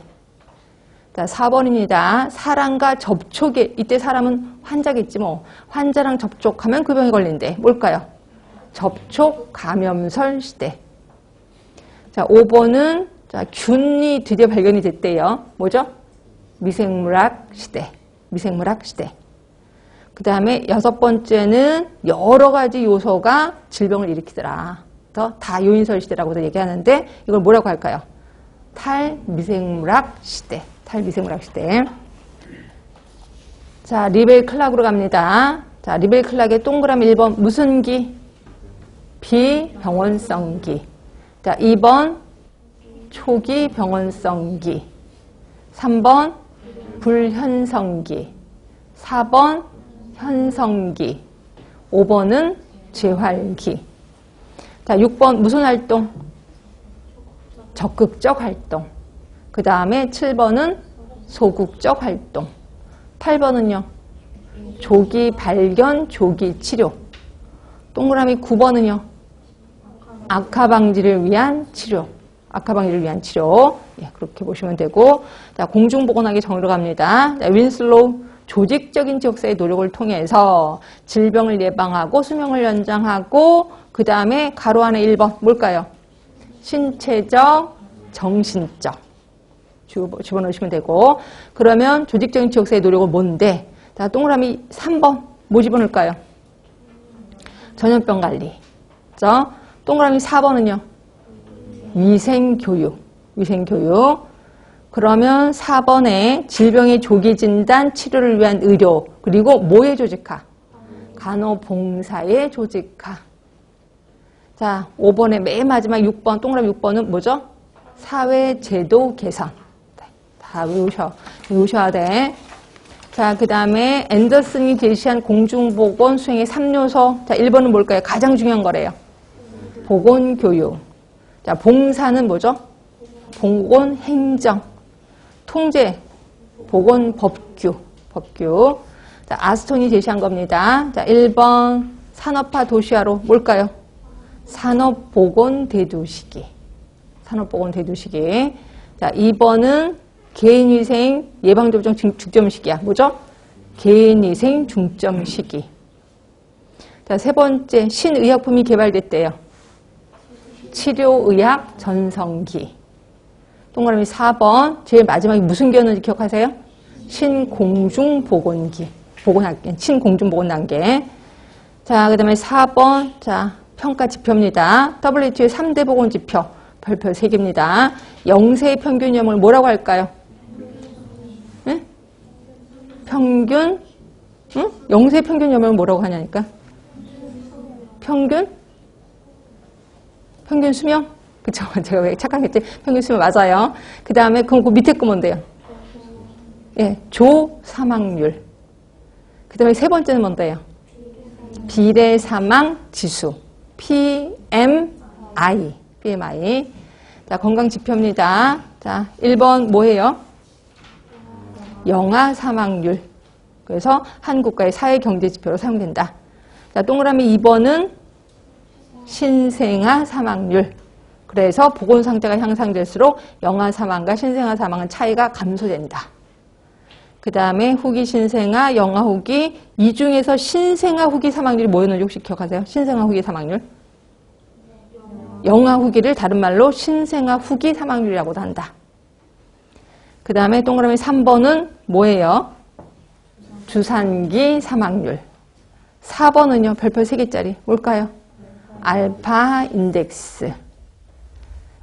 자, 4번입니다. 사람과 접촉에, 이때 사람은 환자겠지 뭐. 환자랑 접촉하면 그 병이 걸린대. 뭘까요? 접촉 감염설 시대. 자, 5번은 균이 드디어 발견이 됐대요. 뭐죠? 미생물학 시대. 미생물학 시대. 그 다음에 6번째는 여러 가지 요소가 질병을 일으키더라. 다요인설 시대라고도 얘기하는데 이걸 뭐라고 할까요? 탈미생물학 시대. 탈미생물학 시대. 자, 리벨 클락으로 갑니다. 자, 리벨 클락의 동그라미 1번 무슨 기? 비병원성 기. 자, 2번 초기 병원성 기. 3번 불현성기. 4번 현성기. 5번은 재활기. 자, 6번 무슨 활동? 적극적 활동. 그 다음에 7번은 소극적 활동. 8번은요. 조기 발견, 조기 치료. 동그라미 9번은요. 악화 방지를 위한 치료. 악화 방지를 위한 치료. 예, 그렇게 보시면 되고. 자, 공중보건학의 정의로 갑니다. 자, 윈슬로우. 조직적인 지역사회의 노력을 통해서 질병을 예방하고 수명을 연장하고 그 다음에 가로 안에 1번 뭘까요? 신체적, 정신적. 집어넣으시면 되고 그러면 조직적인 지역사회의 노력은 뭔데? 자, 동그라미 3번 뭐 집어넣을까요? 전염병 관리. 그렇죠? 동그라미 4번은요? 위생교육. 위생교육. 그러면 4번에 질병의 조기 진단, 치료를 위한 의료, 그리고 뭐의 조직화? 간호봉사의 조직화. 자, 5번에 맨 마지막 6번, 동그라미 6번은 뭐죠? 사회제도 개선. 다 외우셔야 돼. 자, 그 다음에 앤더슨이 제시한 공중보건 수행의 3요소. 자, 1번은 뭘까요? 가장 중요한 거래요. 보건교육. 자, 봉사는 뭐죠? 보건행정. 통제, 보건법규. 자, 아스톤이 제시한 겁니다. 자, 1번 산업화 도시화로 뭘까요? 산업보건대두시기. 산업보건대두시기. 자, 2번은 개인위생 예방접종 중점 시기야. 뭐죠? 개인위생 중점 시기. 자, 세 번째 신의약품이 개발됐대요. 치료의학 전성기. 동그라미 4번 제일 마지막에 무슨 기였는지 기억하세요? 신공중보건기. 신공중보건 단계. 자, 그 다음에 4번 자 평가 지표입니다. WHO의 3대 보건 지표. 별표 3개입니다. 영세 평균염을 뭐라고 할까요? 네? 평균? 응? 영세 평균염을 뭐라고 하냐니까? 평균 수명? 그쵸? 제가 왜 착각했지? 평균 수명 맞아요. 그 다음에 그 밑에 거 뭔데요? 예, 조 사망률. 그 다음에 세 번째는 뭔데요? 비례 사망 지수. PMI. 자, 건강 지표입니다. 자, 1번 뭐예요? 영아 사망률. 그래서 한 국가의 사회 경제 지표로 사용된다. 자, 동그라미 2번은 신생아 사망률. 그래서 보건 상태가 향상될수록 영아 사망과 신생아 사망은 차이가 감소된다. 그 다음에 후기 신생아, 영아 후기, 이 중에서 신생아 후기 사망률이 뭐였는지 혹시 기억하세요? 신생아 후기 사망률? 영아 후기를 다른 말로 신생아 후기 사망률이라고도 한다. 그 다음에 동그라미 3번은 뭐예요? 주산기 사망률. 4번은요, 별표 3개짜리. 뭘까요? 알파 인덱스.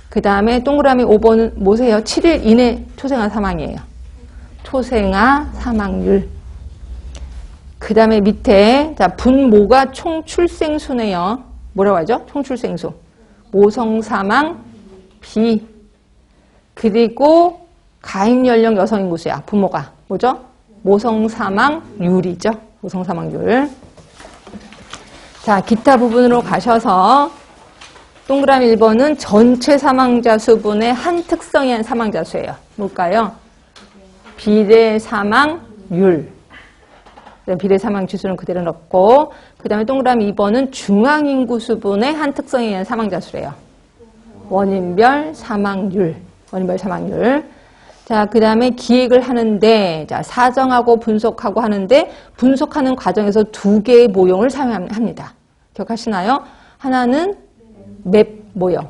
그 다음에 동그라미 5번은 뭐세요? 7일 이내 초생아 사망이에요. 초생아 사망률. 그 다음에 밑에 자 분모가 총 출생수네요. 뭐라고 하죠? 총 출생수. 모성 사망 비. 그리고 가임 연령 여성 인구수야. 분모가 뭐죠? 모성 사망률이죠. 모성 사망률. 자, 기타 부분으로 가셔서 동그라미 1번은 전체 사망자 수분의 한 특성이 한 사망자 수예요. 뭘까요? 비례 사망률. 비례 사망 지수는 그대로 넣고 그 다음에 동그라미 2번은 중앙인구 수분의 한 특성이 한 사망자 수래요. 원인별 사망률. 자, 그 다음에 기획을 하는데 자, 사정하고 분석하고 하는데 분석하는 과정에서 두 개의 모형을 사용합니다. 기억하시나요? 하나는 맵 모형,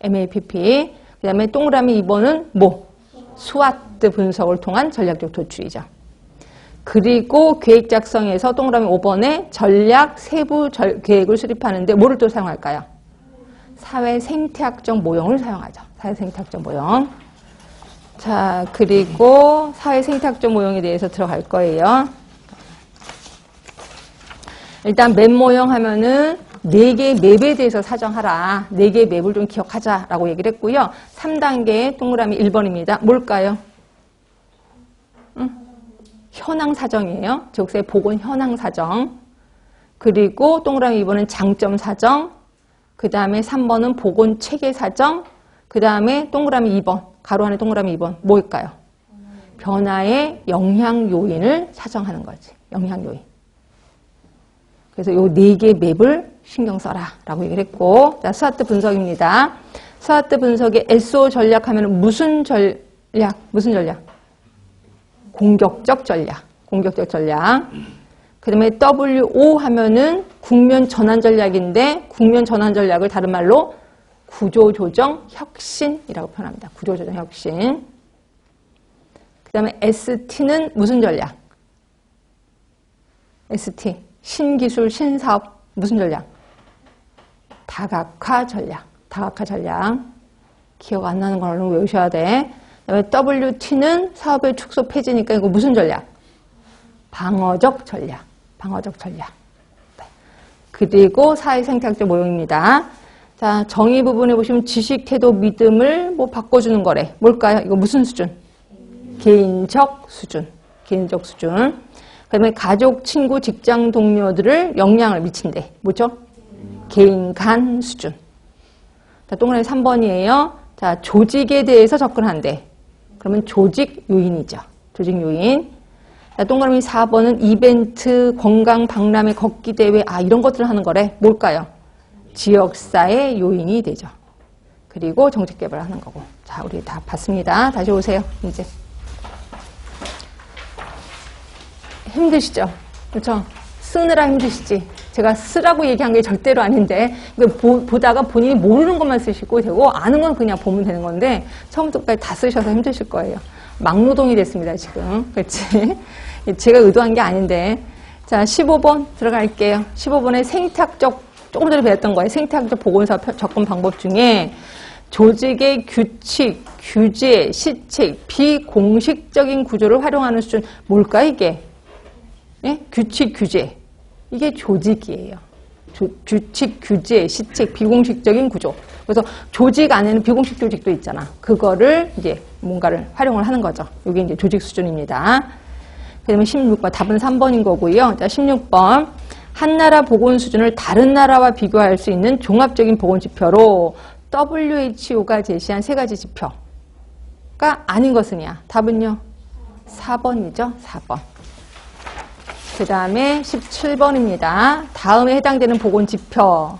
MAPP. 그 다음에 동그라미 2번은 뭐? 스와트 분석을 통한 전략적 도출이죠. 그리고 계획 작성에서 동그라미 5번에 전략 세부 계획을 수립하는데 뭐를 또 사용할까요? 사회 생태학적 모형을 사용하죠. 사회 생태학적 모형. 자, 그리고 사회 생태학적 모형에 대해서 들어갈 거예요. 일단 맵 모형 하면은 4개의 맵에 대해서 사정하라. 4개의 맵을 좀 기억하자라고 얘기를 했고요. 3단계 동그라미 1번입니다. 뭘까요? 현황 사정이에요. 지역사회 보건 현황 사정. 그리고 동그라미 2번은 장점 사정. 그 다음에 3번은 보건 체계 사정. 그 다음에 동그라미 2번, 가로 안에 동그라미 2번 뭘까요? 변화의 영향 요인을 사정하는 거지. 영향 요인. 그래서 요 4개의 맵을 신경 써라 라고 얘기를 했고, 자, 스와트 분석입니다. 스와트 분석의 SO 전략하면 무슨 전략? 무슨 전략? 공격적 전략. 공격적 전략. 그 다음에 WO 하면은 국면 전환 전략인데, 국면 전환 전략을 다른 말로 구조조정 혁신이라고 표현합니다. 구조조정 혁신. 그 다음에 ST는 무슨 전략? ST. 신기술, 신사업. 무슨 전략? 다각화 전략. 다각화 전략. 기억 안 나는 걸 얼른 외우셔야 돼. 그 다음에 WT는 사업의 축소 폐지니까 이거 무슨 전략? 방어적 전략. 방어적 전략. 네. 그리고 사회생태학적 모형입니다. 자, 정의 부분에 보시면 지식, 태도, 믿음을 뭐 바꿔주는 거래. 뭘까요? 이거 무슨 수준? 개인적 수준. 개인적 수준. 그 다음에 가족, 친구, 직장 동료들을 영향을 미친대. 뭐죠? 개인 간 수준. 자, 동그라미 3번이에요. 자, 조직에 대해서 접근한대. 그러면 조직 요인이죠. 조직 요인. 자, 동그라미 4번은 이벤트, 건강, 박람회, 걷기 대회, 이런 것들을 하는 거래. 뭘까요? 지역사회 요인이 되죠. 그리고 정책 개발을 하는 거고. 자, 우리 다 봤습니다. 다시 오세요. 이제. 힘드시죠? 그렇죠? 쓰느라 힘드시지. 제가 쓰라고 얘기한 게 절대로 아닌데, 보다가 본인이 모르는 것만 쓰시고 되고, 아는 건 그냥 보면 되는 건데, 처음부터 끝까지 다 쓰셔서 힘드실 거예요. 막노동이 됐습니다, 지금. 그렇지? 제가 의도한 게 아닌데. 자, 15번 들어갈게요. 15번에 생태학적, 조금 전에 배웠던 거예요. 생태학적 보건사 접근 방법 중에 조직의 규칙, 규제, 시책, 비공식적인 구조를 활용하는 수준. 뭘까, 이게? 예? 규칙, 규제. 이게 조직이에요. 규칙, 규제, 시책, 비공식적인 구조. 그래서 조직 안에는 비공식 조직도 있잖아. 그거를 이제 뭔가를 활용을 하는 거죠. 이게 이제 조직 수준입니다. 그 다음에 16번, 답은 3번인 거고요. 자, 16번. 한 나라 보건 수준을 다른 나라와 비교할 수 있는 종합적인 보건 지표로 WHO가 제시한 3가지 지표가 아닌 것은이야. 답은요? 4번이죠. 4번. 그 다음에 17번입니다. 다음에 해당되는 보건 지표.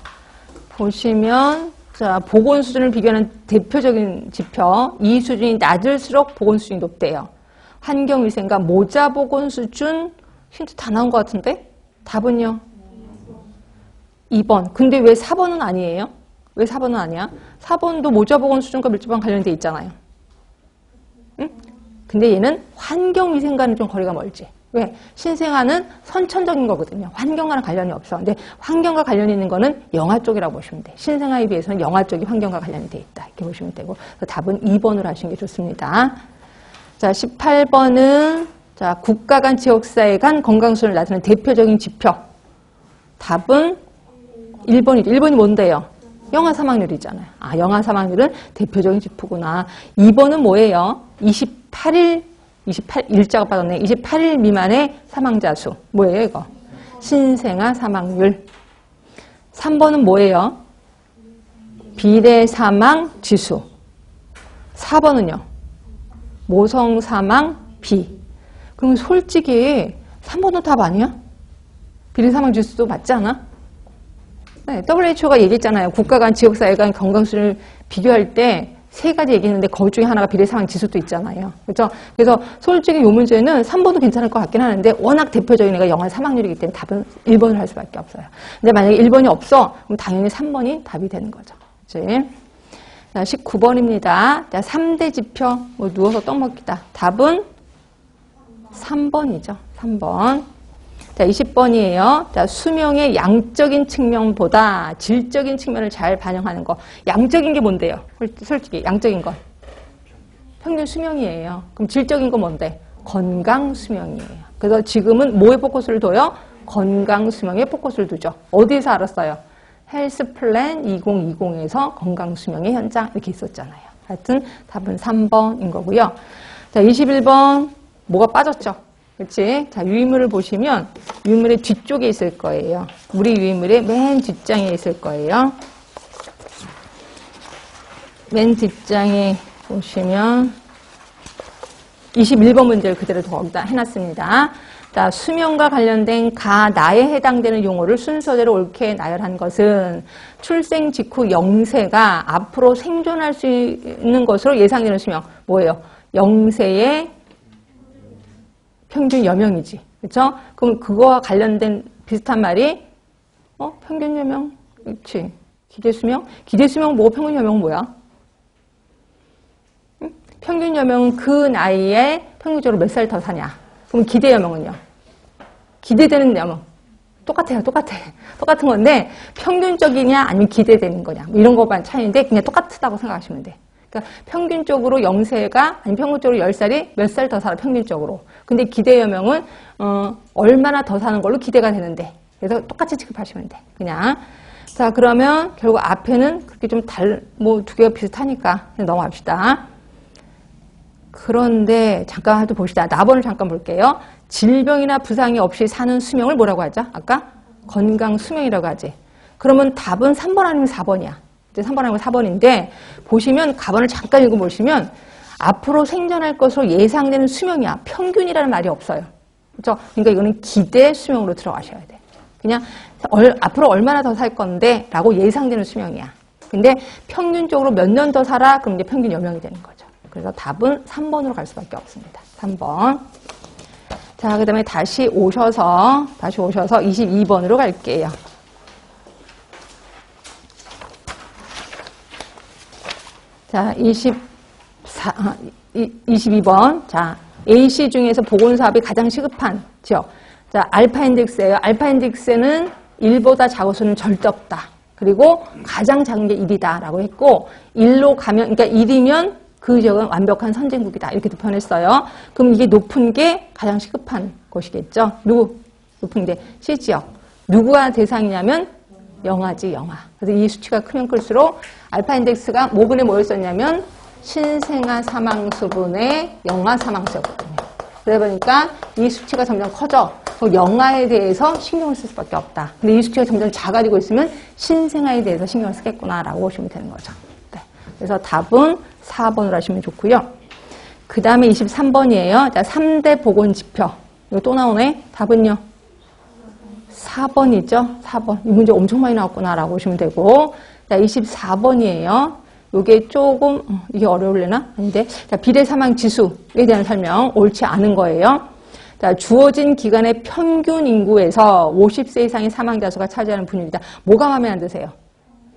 보시면, 자, 보건 수준을 비교하는 대표적인 지표. 이 수준이 낮을수록 보건 수준이 높대요. 환경위생과 모자 보건 수준, 힌트 다 나온 것 같은데? 답은요? 2번. 근데 왜 4번은 아니에요? 왜 4번은 아니야? 4번도 모자 보건 수준과 밀접한 관련돼 있잖아요. 응? 근데 얘는 환경위생과는 좀 거리가 멀지. 왜? 신생아는 선천적인 거거든요. 환경과는 관련이 없어. 근데 환경과 관련이 있는 거는 영아 쪽이라고 보시면 돼. 신생아에 비해서는 영아 쪽이 환경과 관련이 돼 있다. 이렇게 보시면 되고. 그래서 답은 2번으로 하시는 게 좋습니다. 자, 18번은 자, 국가 간 지역사회 간 건강수준을 나타내는 대표적인 지표. 답은 1번이죠. 1번이 뭔데요? 영아 사망률이잖아요. 영아 사망률은 대표적인 지표구나. 2번은 뭐예요? 28일자가 빠졌네. 28일 미만의 사망자 수. 뭐예요, 이거? 신생아 사망률. 3번은 뭐예요? 비례 사망 지수. 4번은요? 모성 사망 비. 그럼 솔직히 3번은 답 아니야? 비례 사망 지수도 맞지 않아? 네, WHO가 얘기했잖아요. 국가 간 지역사회 간 건강수준을 비교할 때 3가지 얘기했는데 그 중에 하나가 비례 사망 지수도 있잖아요. 그렇죠? 그래서 솔직히 이 문제는 3번도 괜찮을 것 같긴 하는데 워낙 대표적인 애가 영아 사망률이기 때문에 답은 1번을 할 수밖에 없어요. 근데 만약에 1번이 없어, 그럼 당연히 3번이 답이 되는 거죠. 그렇지? 자, 19번입니다. 자, 3대 지표, 뭐 누워서 떡 먹기다. 답은 3번이죠. 3번. 자, 20번이에요. 자, 수명의 양적인 측면보다 질적인 측면을 잘 반영하는 거. 양적인 게 뭔데요? 솔직히 양적인 건. 평균 수명이에요. 그럼 질적인 건 뭔데? 건강 수명이에요. 그래서 지금은 뭐에 포커스를 둬요? 건강 수명에 포커스를 두죠. 어디에서 알았어요? 헬스 플랜 2020에서 건강 수명의 현장 이렇게 있었잖아요. 하여튼 답은 3번인 거고요. 자, 21번 뭐가 빠졌죠? 그렇지? 자, 유인물을 보시면 유인물의 뒤쪽에 있을 거예요. 우리 유인물의 맨 뒷장에 있을 거예요. 맨 뒷장에 보시면 21번 문제를 그대로 거기다 해놨습니다. 자, 수명과 관련된 나에 해당되는 용어를 순서대로 옳게 나열한 것은 출생 직후 영세가 앞으로 생존할 수 있는 것으로 예상되는 수명. 뭐예요? 영세의 평균 여명이지. 그렇죠? 그럼 그거와 관련된 비슷한 말이 평균 여명? 그렇지. 기대수명? 기대수명 뭐고 평균 여명은 뭐야? 응? 평균 여명은 그 나이에 평균적으로 몇 살 더 사냐? 그럼 기대 여명은요? 기대되는 여명. 똑같아요. 똑같은 건데 평균적이냐 아니면 기대되는 거냐. 이런 것만 차이인데 그냥 똑같다고 생각하시면 돼. 그러니까 평균적으로 영세가 아니면 평균적으로 10살이 몇 살 더 살아 평균적으로. 근데 기대 여명은 얼마나 더 사는 걸로 기대가 되는데. 그래서 똑같이 취급하시면 돼. 그냥. 자, 그러면 결국 앞에는 그렇게 좀 두 개가 비슷하니까 그냥 넘어갑시다. 그런데 잠깐 또 봅시다. 나번을 잠깐 볼게요. 질병이나 부상이 없이 사는 수명을 뭐라고 하죠? 아까 건강 수명이라고 하지. 그러면 답은 3번 아니면 4번이야. 이제 3번 아니면 4번인데 보시면 가번을 잠깐 읽어보시면 앞으로 생존할 것으로 예상되는 수명이야. 평균이라는 말이 없어요. 그렇죠? 그러니까 이거는 기대 수명으로 들어가셔야 돼. 그냥 앞으로 얼마나 더 살 건데 라고 예상되는 수명이야. 근데 평균적으로 몇 년 더 살아? 그럼 이제 평균 여명이 되는 거죠. 그래서 답은 3번으로 갈 수밖에 없습니다. 3번. 자, 그 다음에 다시 오셔서 22번으로 갈게요. 자, 22번. 자, A씨 중에서 보건사업이 가장 시급한 지역. 자, 알파 인덱스예요. 알파 인덱스는 1보다 작은 절대 없다. 그리고 가장 작은 게 1이다 라고 했고 1로 가면 그러니까 1이면 그 지역은 완벽한 선진국이다. 이렇게도 표현했어요. 그럼 이게 높은 게 가장 시급한 곳이겠죠. 높은 게 C지역. 누구가 대상이냐면 영아지, 영아. 그래서 이 수치가 크면 클수록 알파 인덱스가 뭐분에 모였었냐면 신생아 사망수분의 영아 사망수였거든요. 그러다 보니까 이 수치가 점점 커져. 영아에 대해서 신경을 쓸 수밖에 없다. 근데 이 수치가 점점 작아지고 있으면 신생아에 대해서 신경을 쓰겠구나라고 보시면 되는 거죠. 네. 그래서 답은 4번으로 하시면 좋고요. 그 다음에 23번이에요. 자, 3대 보건지표. 이거 또 나오네. 답은요? 4번이죠. 4번. 이 문제 엄청 많이 나왔구나라고 보시면 되고. 자, 24번이에요. 요게 조금, 이게 어려울래나? 아닌데. 자, 비례 사망 지수에 대한 설명. 옳지 않은 거예요. 자, 주어진 기간의 평균 인구에서 50세 이상의 사망자 수가 차지하는 분위기다. 뭐가 마음에 안 드세요?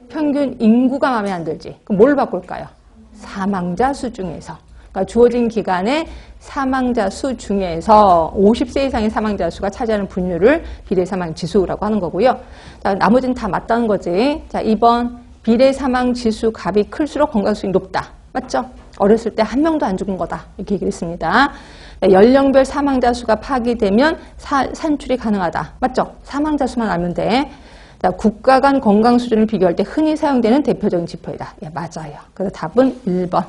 평균 인구가 마음에 안 들지. 그럼 뭘 바꿀까요? 사망자 수 중에서. 그러니까 주어진 기간의 사망자 수 중에서 50세 이상의 사망자 수가 차지하는 분율을 비례 사망 지수라고 하는 거고요. 자, 나머지는 다 맞다는 거지. 자, 2번. 비례 사망 지수 값이 클수록 건강 수익이 높다. 맞죠? 어렸을 때 한 명도 안 죽은 거다. 이렇게 얘기를 했습니다. 연령별 사망자 수가 파기되면 산출이 가능하다. 맞죠? 사망자 수만 알면 돼. 자, 국가 간 건강 수준을 비교할 때 흔히 사용되는 대표적인 지표이다. 예, 맞아요. 그래서 답은 1번.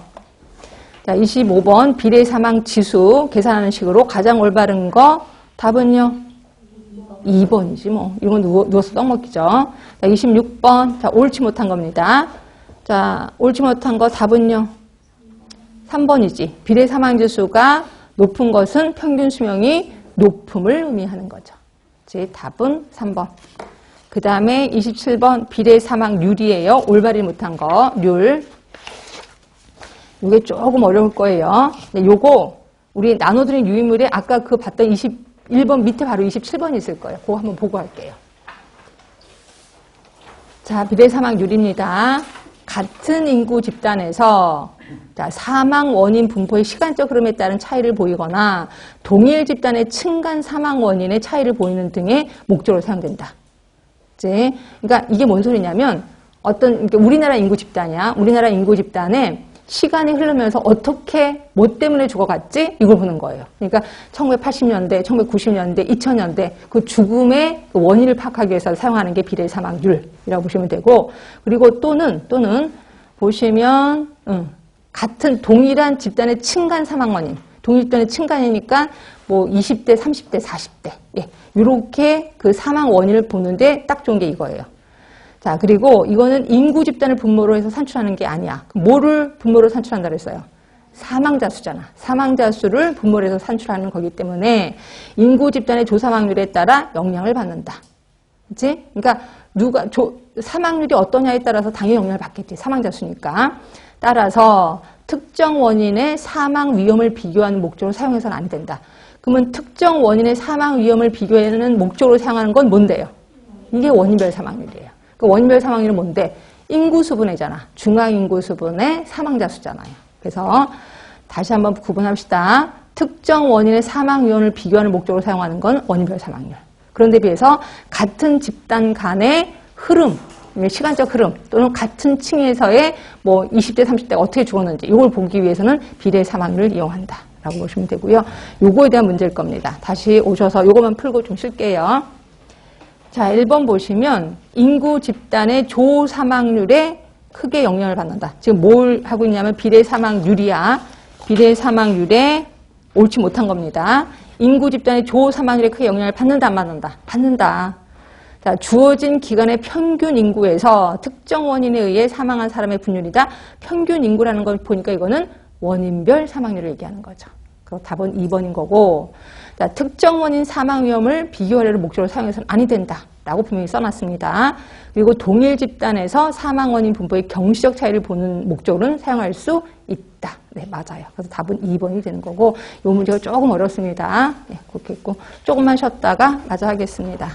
자, 25번 비례 사망 지수 계산하는 식으로 가장 올바른 거 답은요? 2번이지 뭐. 이건 누워서 떡 먹기죠. 자, 26번. 자, 옳지 못한 겁니다. 자, 옳지 못한 거 답은요? 3번이지. 비례 사망 지수가 높은 것은 평균 수명이 높음을 의미하는 거죠. 제 답은 3번. 그 다음에 27번 비례 사망률이에요. 올바르지 못한 거, 률. 이게 조금 어려울 거예요. 요거 우리 나눠드린 유인물에 아까 그 봤던 21번 밑에 바로 27번이 있을 거예요. 그거 한번 보고 할게요. 자, 비례 사망률입니다. 같은 인구 집단에서 자, 사망 원인 분포의 시간적 흐름에 따른 차이를 보이거나 동일 집단의 층간 사망 원인의 차이를 보이는 등의 목적으로 사용된다. 이제 그러니까 이게 뭔 소리냐면 우리나라 인구 집단이야. 우리나라 인구 집단에 시간이 흐르면서 어떻게 뭐 때문에 죽어갔지? 이걸 보는 거예요. 그러니까 1980년대, 1990년대, 2000년대 그 죽음의 그 원인을 파악하기 위해서 사용하는 게 비례 사망률이라고 보시면 되고 그리고 또는 보시면 같은 동일한 집단의 층간 사망 원인, 동일 집단의 층간이니까 뭐 20대, 30대, 40대 예, 이렇게 그 사망 원인을 보는데 딱 좋은 게 이거예요. 자, 그리고 이거는 인구 집단을 분모로 해서 산출하는 게 아니야. 뭐를 분모로 산출한다 그랬어요? 사망자 수잖아. 사망자 수를 분모해서 산출하는 거기 때문에 인구 집단의 조사망률에 따라 영향을 받는다. 그치? 그러니까 사망률이 어떠냐에 따라서 당연히 영향을 받겠지. 사망자 수니까. 따라서 특정 원인의 사망 위험을 비교하는 목적으로 사용해서는 안 된다. 그러면 특정 원인의 사망 위험을 비교하는 목적으로 사용하는 건 뭔데요? 이게 원인별 사망률이에요. 그 원인별 사망률은 뭔데? 인구수분해잖아. 중앙인구수분의 사망자 수잖아요. 그래서 다시 한번 구분합시다. 특정 원인의 사망 위험을 비교하는 목적으로 사용하는 건 원인별 사망률. 그런데 비해서 같은 집단 간의 흐름, 시간적 흐름 또는 같은 층에서의 뭐 20대, 30대가 어떻게 죽었는지 이걸 보기 위해서는 비례 사망률을 이용한다 라고 보시면 되고요. 요거에 대한 문제일 겁니다. 다시 오셔서 요거만 풀고 좀 쉴게요. 자, 1번 보시면 인구 집단의 조 사망률에 크게 영향을 받는다. 지금 뭘 하고 있냐면 비례 사망률이야. 비례 사망률에 옳지 못한 겁니다. 인구 집단의 조 사망률에 크게 영향을 받는다 안 받는다? 받는다. 자, 주어진 기간의 평균 인구에서 특정 원인에 의해 사망한 사람의 분율이다. 평균 인구라는 걸 보니까 이거는 원인별 사망률을 얘기하는 거죠. 그럼 답은 2번인 거고, 자, 특정 원인 사망 위험을 비교하려는 목적으로 사용해서는 아니 된다 라고 분명히 써놨습니다. 그리고 동일 집단에서 사망 원인 분포의 경시적 차이를 보는 목적으로는 사용할 수 있다. 네, 맞아요. 그래서 답은 2번이 되는 거고, 이 문제가 조금 어렵습니다. 네, 그렇게 있고 조금만 쉬었다가 마저 하겠습니다.